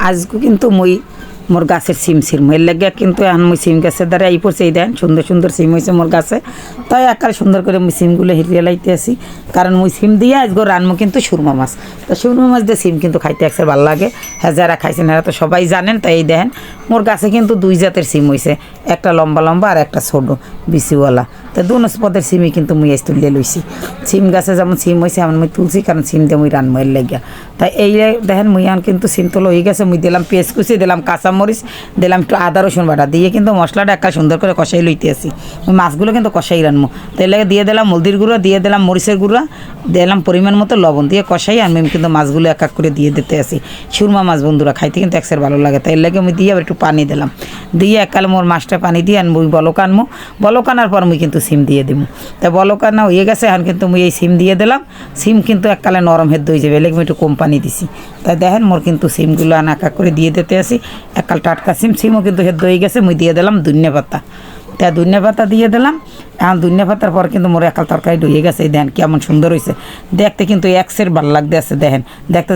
আজকে কিন্তু মই মোর গাছের সিম ছিড়মু এর লাগে কিন্তু এখন মুই সিম গাছের দ্বারা এই পড়ছে এই দেন সুন্দর সুন্দর সিম হয়েছে মোর গাছে তাই একাল সুন্দর করে মুই সিমগুলো হিরিয়ে লাইতে আসি কারণ মুই সিম দিয়ে আজকে রানমু কিন্তু সুরমা মাছ তো সুরমা মাছ দিয়ে সিম কিন্তু খাইতে একসার ভালো লাগে হ্যাঁ যারা খাইছেন এরা তো সবাই জানেন তাই এই দেখেন মোর গাছে কিন্তু দুই জাতের সিম হয়েছে একটা লম্বা লম্বা আর একটা ছোটো বিচিওয়ালা তো দুনো পদের সিমই কিন্তু মুই আজ তুলিয়ে লইছি সিম গাছে যেমন সিম হয়েছে এমন মুই তুলছি কারণ সিম দিয়ে মুই রানমু এর লাগিয়া তাই এই দেখেন মুই এখন কিন্তু সিম তোলা হয়ে গেছে মুই দিলাম পেঁয়াজ কুচি দিলাম কাঁচামরিচ দিলাম একটু আদা রসুন বাটা দিয়ে কিন্তু মশলাটা একটা সুন্দর করে কষাই লইতে আসি ওই মাছগুলো কিন্তু কষাই রানবো তো এর লাগে দিয়ে দিলাম হলদির গুঁড়া দিয়ে দিলাম মরিচের গুঁড়া দিলাম পরিমাণ মতো লবণ দিয়ে কষাই আমি কিন্তু মাছগুলো এক এক করে দিয়ে দিতে আসি সুরমা মাছ বন্ধুরা খাইতে কিন্তু একসার ভালো লাগে তাই এর লাগে আমি দিয়ে আবার একটু পানি দিলাম দিয়ে এককালে মোর মাছটা পানি দিয়ে আনবো ওই বলক আনবো বলক আনার পর মুই কিন্তু সিম দিয়ে দিব তাই বলক আনা হয়ে গেছে এখন কিন্তু মুই এই সিম দিয়ে দিলাম সিম কিন্তু এককালে নরম হেদ্দ হয়ে যাবে এর লাগে আমি একটু কম পানি দিছি তাই দেখেন মোর কিন্তু সিমগুলো আনা এক এক করে দিয়ে দিতে আসি এককাল টাটকা সিমও কিন্তু হেদ্দ হয়ে গেছে মুই দিয়ে দিলাম ধনিয়া পাতা তা ধনিয়া পাতা দিয়ে দিলাম এখন ধনিয়া পাতার পর কিন্তু মোর একাল তরকারি হয়ে গেছে দেন কেমন সুন্দর হয়েছে দেখতে কিন্তু একসের ভালো লাগতে আছে দেখেন দেখতে